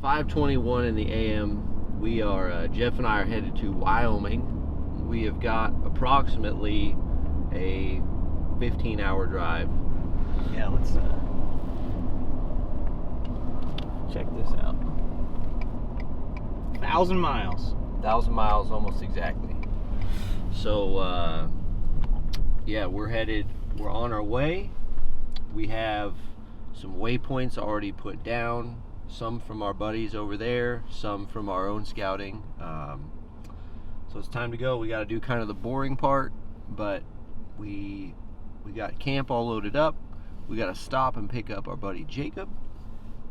5:21 in the AM. We are, Jeff and I are headed to Wyoming. We have got approximately a 15-hour drive. Yeah, let's check this out. 1,000 miles. 1,000 miles almost exactly. So, yeah, we're on our way. We have some waypoints already put down. Some from our buddies over there, some from our own scouting. So it's time to go. We got to do kind of the boring part, but we got camp all loaded up. We got to stop and pick up our buddy Jacob,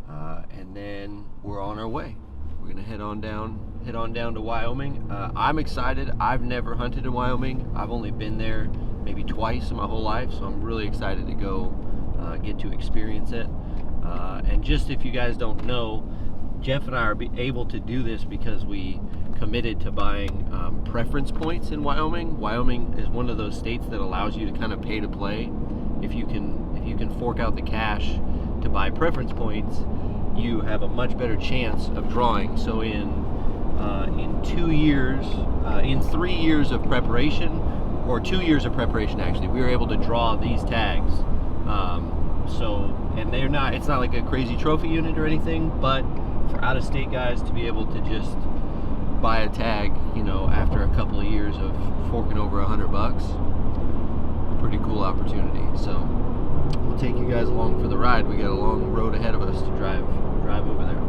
and then we're on our way. We're gonna head on down to Wyoming. I'm excited. I've never hunted in Wyoming. I've only been there maybe twice in my whole life, so I'm really excited to go get to experience it. And just if you guys don't know, Jeff and I are able to do this because we committed to buying preference points in Wyoming. Wyoming is one of those states that allows you to kind of pay to play. If you can fork out the cash to buy preference points, you have a much better chance of drawing. So in 2 years, in 3 years of preparation, or 2 years of preparation actually, we were able to draw these tags. And it's not like a crazy trophy unit or anything, but for out-of-state guys to be able to just buy a tag, after a couple of years of forking over $100, pretty cool opportunity. So we'll take you guys along for the ride. We got a long road ahead of us to drive over there.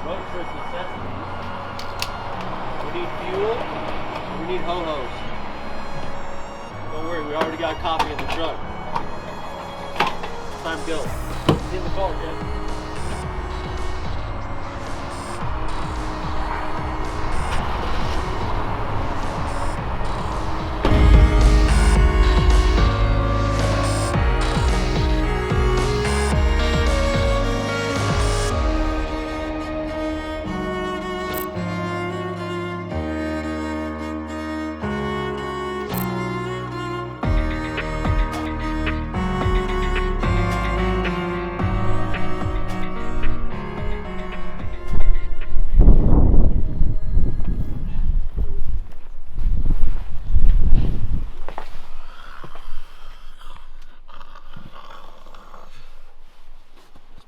Road trip necessities. We need fuel. We need ho-hos. Don't worry, we already got coffee in the truck. Time to go. Get in the car, Jeff.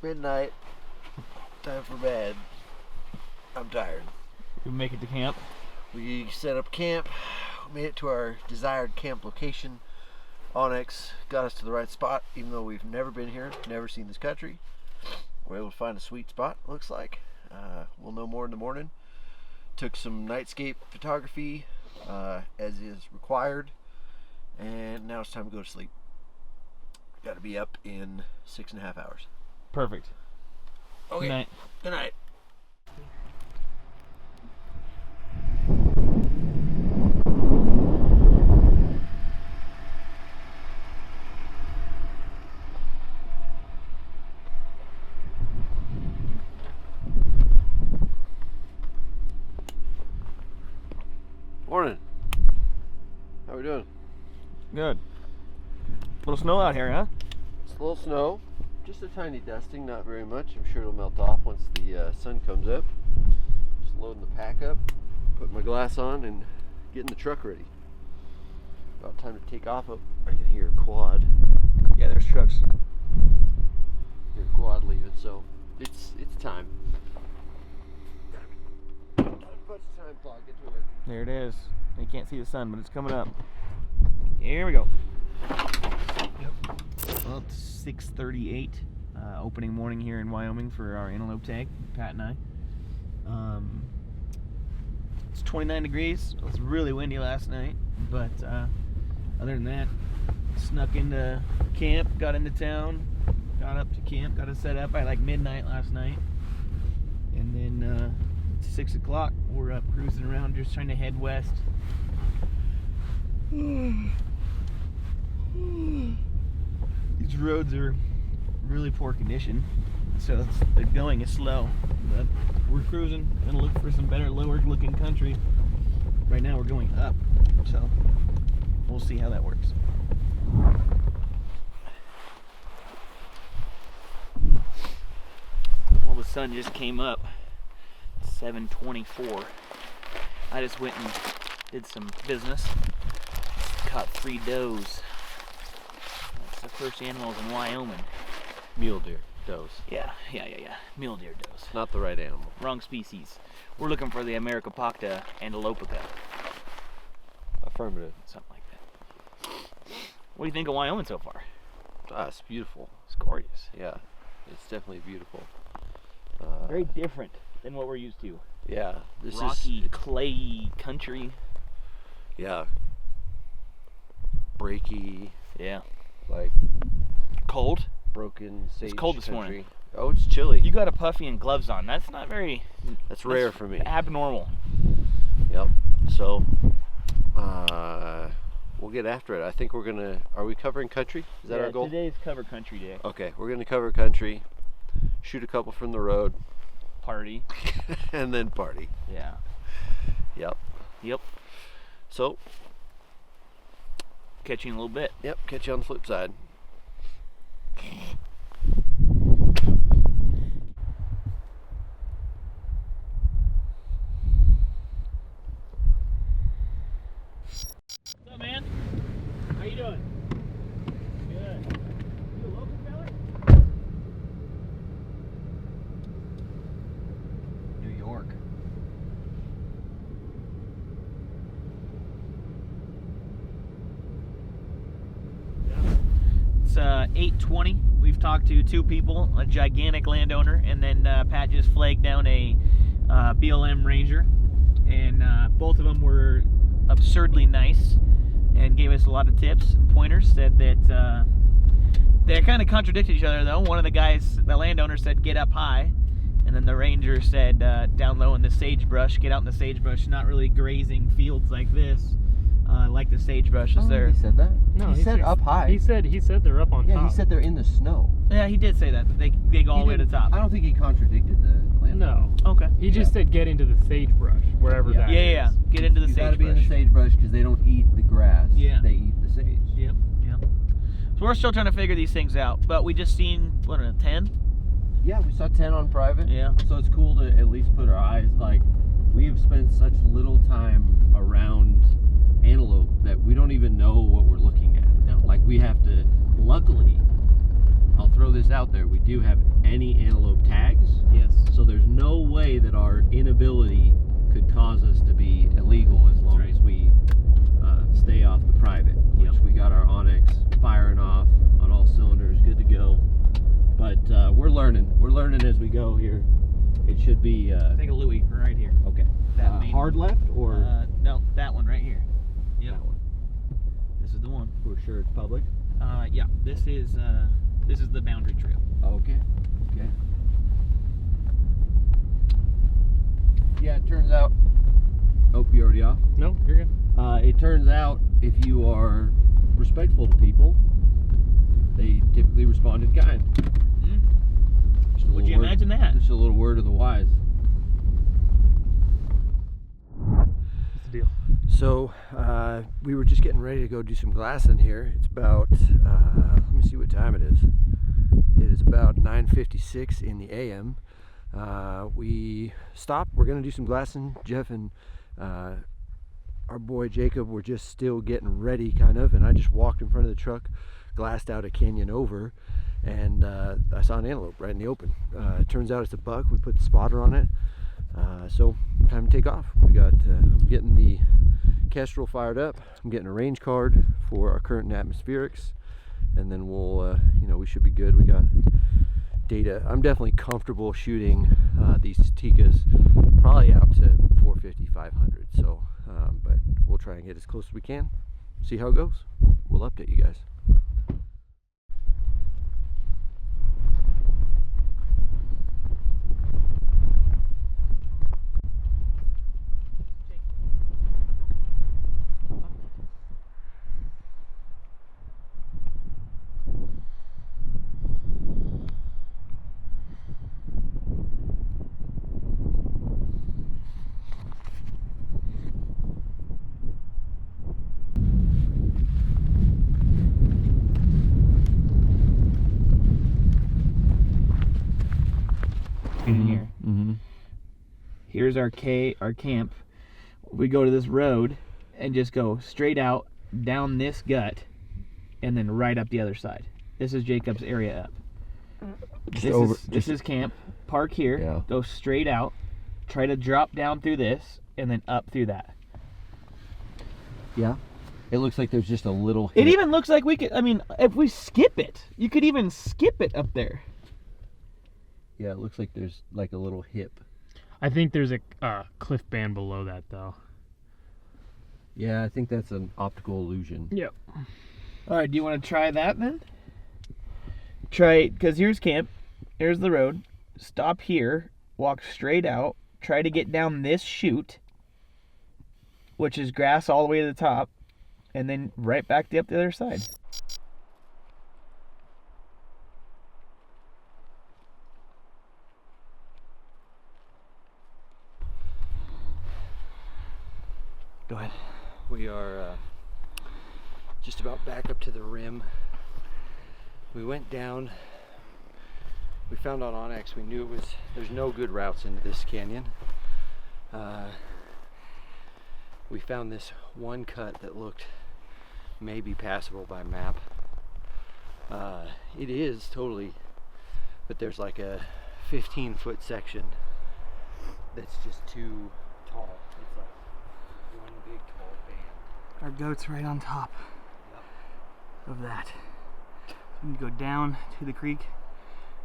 Midnight, time for bed. I'm tired. We make it to camp. We set up camp, made it to our desired camp location. Onyx got us to the right spot, even though we've never been here, never seen this country. We're able to find a sweet spot, looks like. We'll know more in the morning. Took some nightscape photography, as is required, and now it's time to go to sleep. Got to be up in 6.5 hours. Perfect. Okay. Good night. Good night. Morning. How we doing? Good. Little snow out here, huh? It's a little snow. Just a tiny dusting, not very much. I'm sure it'll melt off once the sun comes up. Just loading the pack up, putting my glass on, and getting the truck ready. About time to take off. Oh, I can hear a quad. Yeah, there's trucks. Hear a quad leaving, so it's time. Punch the time clock, get to work. There it is. You can't see the sun, but it's coming up. Here we go. Yep. Well, it's 6:38, opening morning here in Wyoming for our antelope tag, Pat and I. It's 29 degrees. It was really windy last night, but other than that, snuck into camp, got into town, got up to camp, got it set up by like midnight last night, and then It's 6 o'clock. We're up cruising around, just trying to head west. These roads are really poor condition, so the going is slow. But we're cruising, gonna look for some better, lower-looking country. Right now, we're going up, so we'll see how that works. Well, the sun just came up. 7:24. I just went and did some business. Caught 3 does. That's the first animals in Wyoming. Mule deer does. Yeah. Mule deer does. Not the right animal. Wrong species. We're looking for the Americopacta antelopica. Affirmative. Something like that. What do you think of Wyoming so far? It's beautiful. It's gorgeous. Yeah, it's definitely beautiful. Very different than what we're used to. Yeah, this Rocky, is clay country. Yeah, breaky. Yeah. Like Cold. broken sage. It's cold this country. morning. Oh, it's chilly. You got a puffy and gloves on. That's not very. That's rare for me. Abnormal. Yep. So, we'll get after it. I think we're gonna. Are we covering country? Is that our goal? Today's cover country day. Okay, we're gonna cover country, shoot a couple from the road, Party. and then party. Yeah. Yep. So, Catch you in a little bit. yep. Catch you on the flip side. What's up, man? How you doing? Good. You a local feller? New York. It's 8:20. We've talked to 2 people, a gigantic landowner, and then Pat just flagged down a BLM ranger, and both of them were absurdly nice and gave us a lot of tips and pointers. Said that they kind of contradicted each other though. One of the guys, the landowner, said get up high, and then the ranger said down low in the sagebrush, get out in the sagebrush, not really grazing fields like this. Like the sagebrush is there. He said that? No, he said up high. He said they're up on top. Yeah, he said they're in the snow. Yeah, he did say that. They go all the way to the top. I don't think he contradicted the land. No. Okay. He just said get into the sagebrush, wherever that is. Yeah. Get into the You gotta be in the sagebrush. sagebrush because they don't eat the grass. Yeah. They eat the sage. Yep. So we're still trying to figure these things out, but we just seen, what, a 10? Yeah, we saw 10 on private. Yeah. So it's cool to at least put our eyes, like, we've spent such little time around antelope that we don't even know what we're looking at. No. Like, we have to, luckily, I'll throw this out there, we do have any antelope tags. Yes. So there's no way that our inability could cause us to be illegal as long as we stay off the private, which we got our Onyx firing off on all cylinders, good to go. But we're learning as we go here. It should be Take a Louis right here. okay. That main Hard left or no, that one right here. Yep. that one? This is the one. We're sure it's public. Yeah. This is the boundary trail. Okay. Yeah, it turns out. Oh, you already off? No, you're good. It turns out if you are respectful to people, they typically respond in kind. Just a Would little you imagine that? Just a little word of the wise. What's the deal? So we were just getting ready to go do some glassing here. It's about let me see what time it is. It is about 9:56 in the a.m. We stopped. We're gonna do some glassing. Jeff and our boy Jacob were just still getting ready, kind of, and I just walked in front of the truck, glassed out a canyon over, and I saw an antelope right in the open. It turns out it's a buck. We put the spotter on it. So time to take off. We got. I'm getting the Kestrel fired up. I'm getting a range card for our current atmospherics, and then we'll, we should be good. We got data. I'm definitely comfortable shooting these Tikas probably out to 450, 500. So, but we'll try and get as close as we can. See how it goes. We'll update you guys. feet in here. Mm-hmm. Here's our camp. We go to this road and just go straight out down this gut and then right up the other side. This is Jacob's area up. This is camp. Park here. Yeah. Go straight out. Try to drop down through this and then up through that. Yeah. It looks like there's just a little hit. It even looks like we could, I mean, if we skip it, you could even skip it up there. Yeah, it looks like there's like a little hip. I think there's a cliff band below that, though. Yeah, I think that's an optical illusion. Yep. All right, do you want to try that then? Try, because here's camp. Here's the road. Stop here. Walk straight out. Try to get down this chute, which is grass all the way to the top, and then right back up the other side. Go ahead. We are just about back up to the rim. We went down. We found on Onyx, we knew there's no good routes into this canyon. We found this one cut that looked maybe passable by map. It is totally, but there's like a 15-foot section that's just too tall. It's like one big tall band. Our goat's right on top of that. So we need to go down to the creek,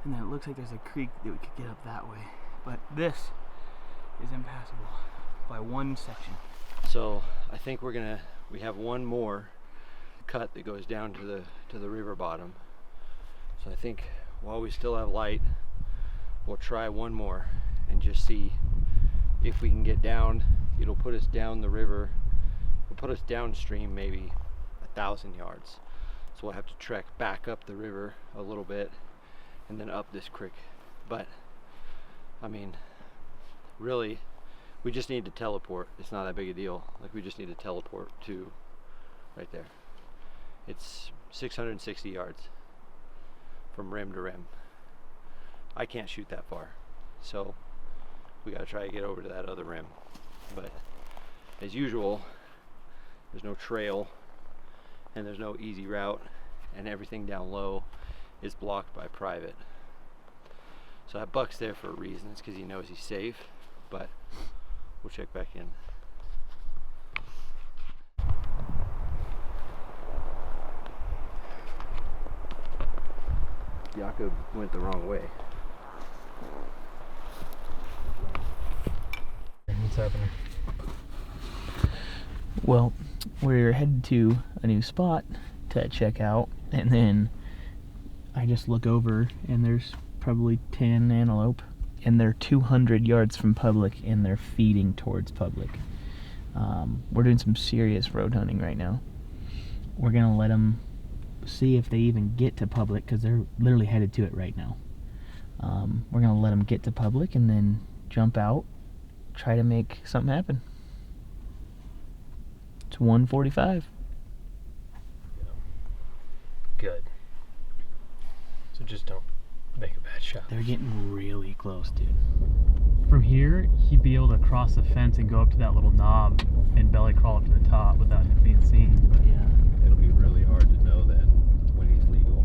and then it looks like there's a creek that we could get up that way. But this is impassable by one section. So I think we have one more cut that goes down to the river bottom. So I think while we still have light, we'll try one more and just see if we can get down. It'll put us down the river. It'll put us downstream maybe 1,000 yards. So we'll have to trek back up the river a little bit and then up this creek. But I mean, really, we just need to teleport. It's not that big a deal. Like, we just need to teleport to right there. It's 660 yards from rim to rim. I can't shoot that far, so we gotta try to get over to that other rim. But as usual, there's no trail and there's no easy route, and everything down low is blocked by private. So that buck's there for a reason. It's because he knows he's safe, but we'll check back in. Jakob went the wrong way. What's happening? Well, we're headed to a new spot to check out, and then I just look over and there's probably 10 antelope, and they're 200 yards from public and they're feeding towards public. We're doing some serious road hunting right now. We're gonna let them see if they even get to public, because they're literally headed to it right now. We're gonna let them get to public and then jump out, try to make something happen. It's 1:45. Good. So just don't make a bad shot. They're getting really close, dude. From here, he'd be able to cross the fence and go up to that little knob and belly crawl up to the top without it being seen. But Yeah. It'll be really hard to know then when he's legal.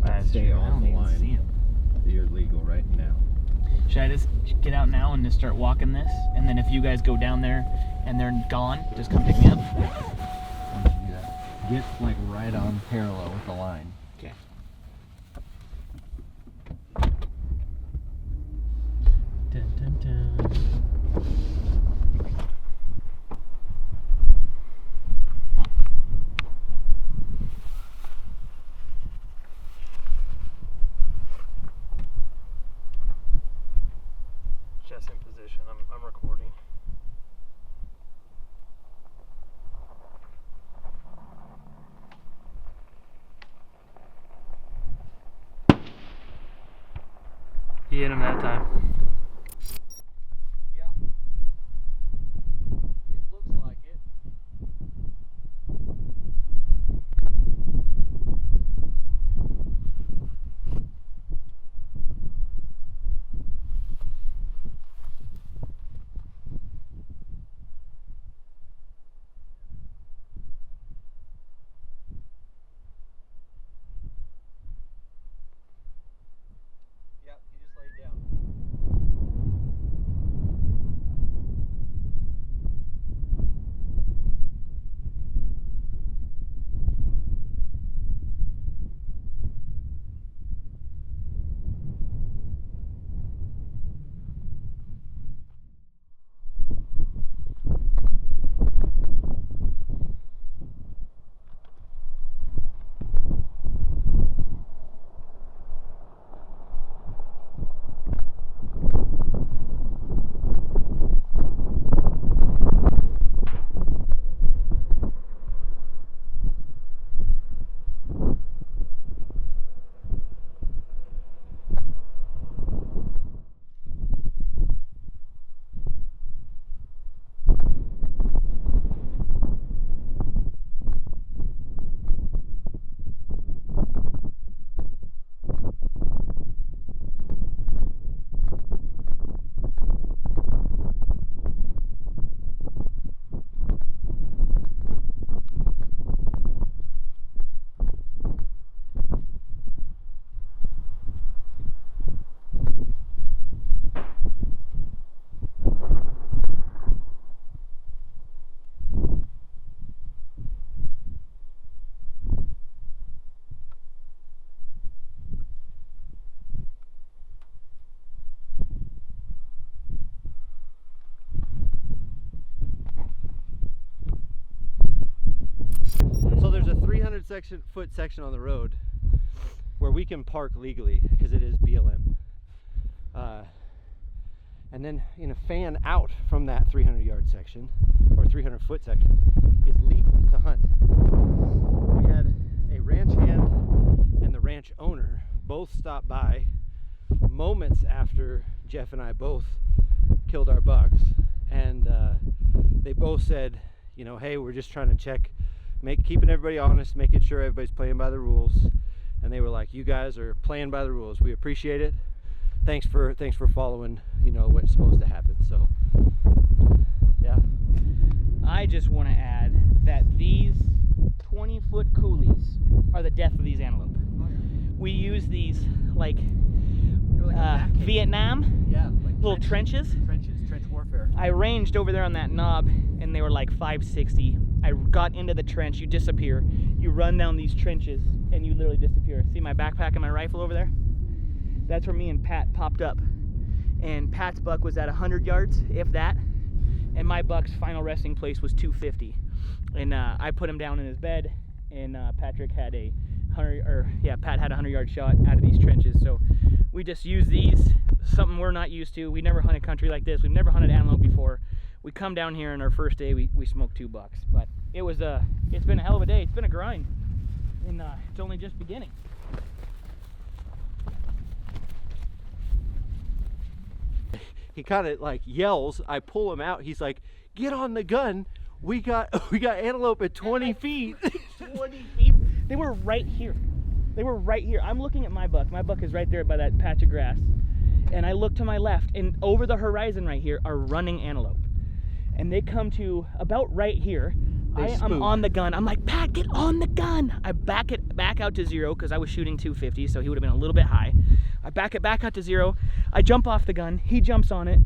I'd That's stay true. I on don't the even line. see him. You're legal right now. Should I just get out now and just start walking this? And then if you guys go down there and they're gone, just come pick me up? Why don't you do that? Get like right on parallel with the line. Okay. dun, dun, dun. Just in position. I'm recording. He hit him that time. Yeah. It looks like it. foot section on the road where we can park legally because it is BLM. And then in a fan out from that 300-yard section or 300-foot section is legal to hunt. We had a ranch hand and the ranch owner both stopped by moments after Jeff and I both killed our bucks, and they both said, you know, hey, we're just trying to check, keeping everybody honest, making sure everybody's playing by the rules. And they were like, you guys are playing by the rules. We appreciate it. Thanks for following, you know, what's supposed to happen. So yeah. I just want to add that these 20-foot coulees are the death of these antelope. We use these like Vietnam, like little trench warfare. I ranged over there on that knob and they were like 560. I got into the trench, you disappear. You run down these trenches and you literally disappear. See my backpack and my rifle over there? That's where me and Pat popped up. And Pat's buck was at 100 yards, if that. And my buck's final resting place was 250. And I put him down in his bed, and Patrick had a Pat had a 100-yard shot out of these trenches. So we just use these, something we're not used to. We never hunted country like this. We've never hunted antelope before. We come down here and our first day we smoked 2 bucks. But it's been a hell of a day. It's been a grind. And it's only just beginning. He kind of like yells. I pull him out. He's like, "Get on the gun. We got antelope at 20 feet." 20 feet. They were right here. They were right here. I'm looking at my buck. My buck is right there by that patch of grass. And I look to my left, and over the horizon right here are running antelope. And they come to about right here. I'm on the gun. I'm like, Pat, get on the gun. I back it back out to 0 because I was shooting 250, so he would have been a little bit high. I back it back out to 0. I jump off the gun. He jumps on it.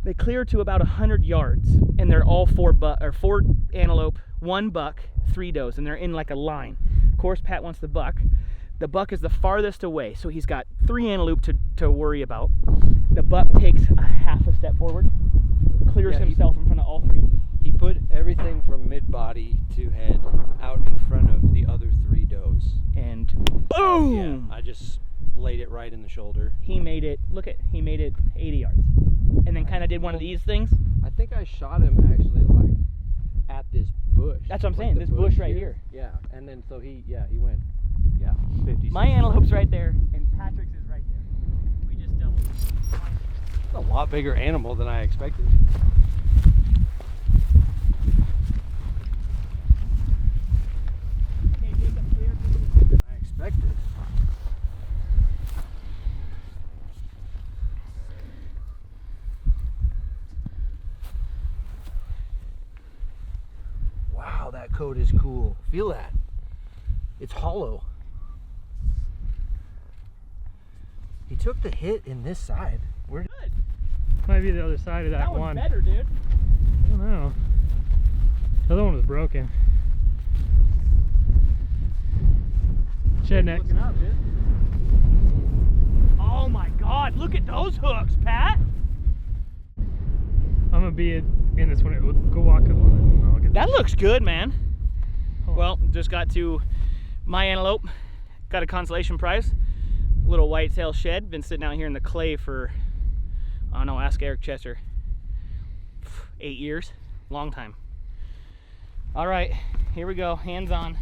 They clear to about 100 yards, and they're all 4 antelope, 1 buck, 3 does, and they're in like a line. Of course, Pat wants the buck. The buck is the farthest away, so he's got 3 antelope to worry about. The buck takes a half a step forward, clears himself in front of all 3. He put everything from mid-body to head out in front of the other 3 does. And boom! Yeah, I just laid it right in the shoulder. He made it, he made it 80 yards. And then kind of did one of these things. I think I shot him actually like at this bush. That's what I'm like saying, this bush right here. Yeah, and then so he went, 50. My antelope's right there, and Patrick's is right there. We just doubled. It's a lot bigger animal than I expected. I expected. Wow, that coat is cool. Feel that. It's hollow. He took the hit in this side. Where Good. Might be the other side of that That one. one's better, dude. I don't know. The other one was broken. Shed next. Looking up, dude. Oh my God! Look at those hooks, Pat. I'm gonna be in this one. Go walk up on it. And I'll get That looks good, man. Hold on. Well, just got to my antelope. Got a consolation prize. Little whitetail shed. Been sitting out here in the clay for, I don't know, ask Eric Chester. 8 years. Long time. All right, here we go. Hands on.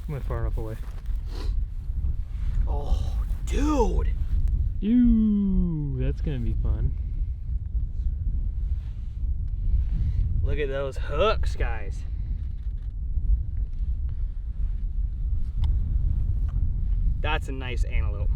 I went far enough away. Oh, dude. Ew, that's gonna be fun. Look at those hooks, guys. That's a nice antelope.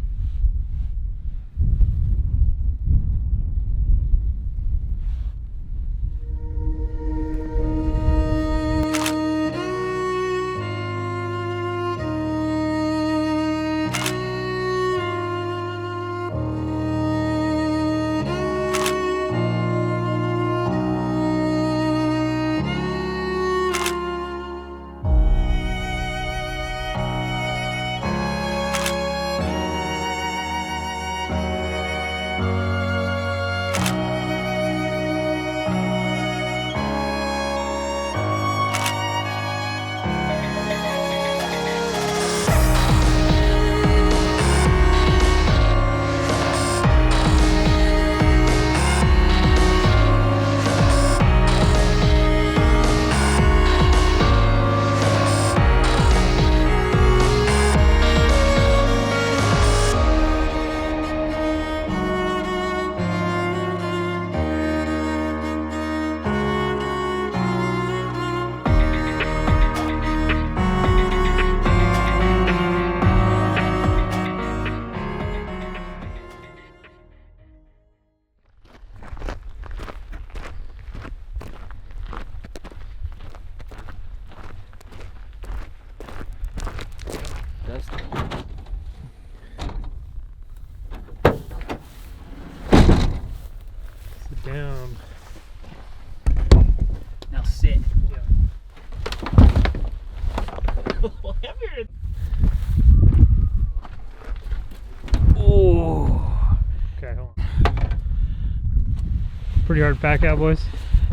300-yard pack out, boys?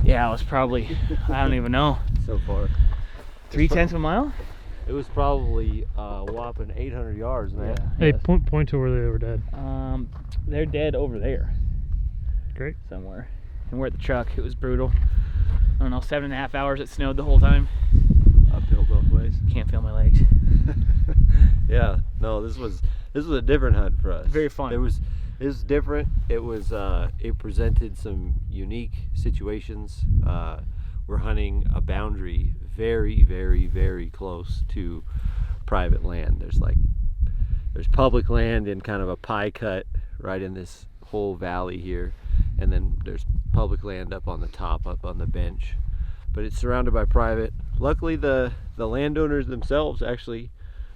Yeah, it was probably, I don't even know, So far. 3/10 of a mile? It was probably whopping 800 yards, man. Hey, Yes. point to where they were dead. They're dead over there Great. somewhere. And we're at the truck. It was brutal. I don't know, 7.5 hours it snowed the whole time. Uphill both ways. Can't feel my legs. Yeah. No, this was a different hunt for us. Very fun. It was different. It was it presented some unique situations. We're hunting a boundary very, very, very close to private land. There's public land in kind of a pie cut right in this whole valley here, and then there's public land up on the top, up on the bench, but it's surrounded by private. Luckily the landowners themselves actually,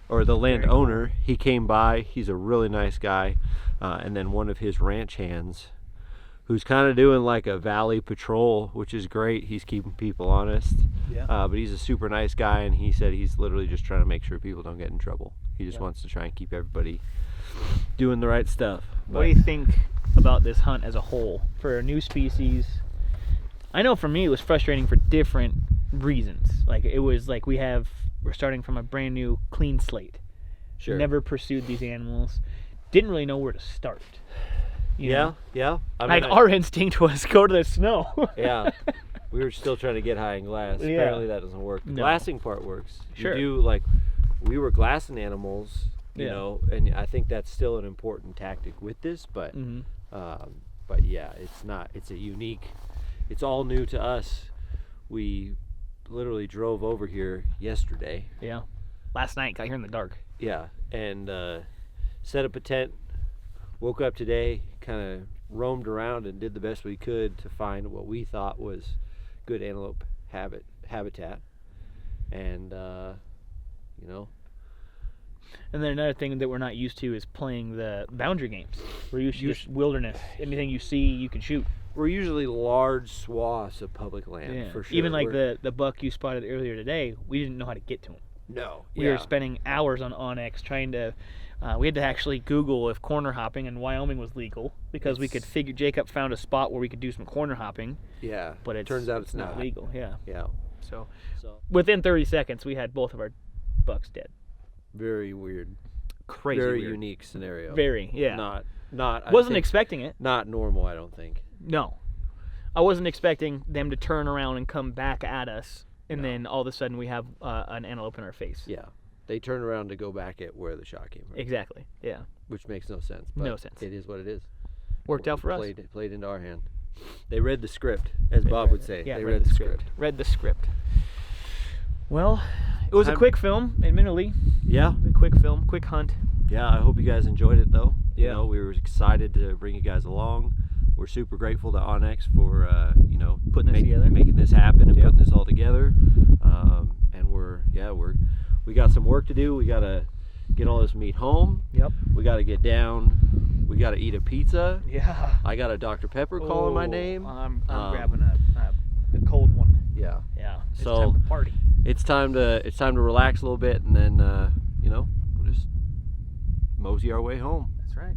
or the landowner, he came by. He's a really nice guy, and then one of his ranch hands who's kind of doing like a valley patrol, which is great. He's keeping people honest. Yeah. But he's a super nice guy, and he said he's literally just trying to make sure people don't get in trouble. He just wants to try and keep everybody doing the right stuff. What do you think about this hunt as a whole for a new species? I know for me it was frustrating for different reasons. Like it was like we're starting from a brand new clean slate. Sure. Never pursued these animals. Didn't really know where to start. You know? Yeah. I mean, our instinct was go to the snow. yeah. We were still trying to get high in glass. Yeah. Apparently that doesn't work. The No. glassing part works. Sure. We were glassing animals, you Yeah. know, and I think that's still an important tactic with this, but but yeah, it's all new to us. We literally drove over here yesterday. Yeah. Last night, got here in the dark. Yeah, and set up a tent, woke up today, kind of roamed around and did the best we could to find what we thought was good antelope habitat, and you know. And then another thing that we're not used to is playing the boundary games. We're used to just wilderness. Anything you see, you can shoot. We're usually large swaths of public land, for sure. Even like the buck you spotted earlier today, we didn't know how to get to him. No. We were spending hours on Onyx trying to. We had to actually Google if corner hopping in Wyoming was legal because we could figure. Jacob found a spot where we could do some corner hopping. Yeah. But it turns out it's not legal. Yeah. Yeah. So within 30 seconds, we had both of our bucks dead. Very weird. Crazy. Very weird. unique scenario. Very. Yeah. Not. Wasn't expecting it. Not normal, I don't think. No. I wasn't expecting them to turn around and come back at us, and then all of a sudden we have an antelope in our face. Yeah. They turn around to go back at where the shot came from. Exactly. Yeah. Which makes no sense. But No sense. It is what it is. Worked out for us. Played into our hand. They read the script, as Bob would say. Yeah, they read the script. Read the script. Well, it was a quick film, admittedly. Yeah. A quick film, quick hunt. Yeah, I hope you guys enjoyed it, though. Yeah. You know, we were excited to bring you guys along. We're super grateful to Onyx for, Putting this together. making this happen and putting this all together. And we got some work to do. We got to get all this meat home. Yep. We got to get down. We got to eat a pizza. Yeah. I got a Dr. Pepper calling my name. I'm grabbing a cold one. Yeah. Yeah. It's So- time to party. It's time to relax a little bit, and then we'll just mosey our way home. That's right.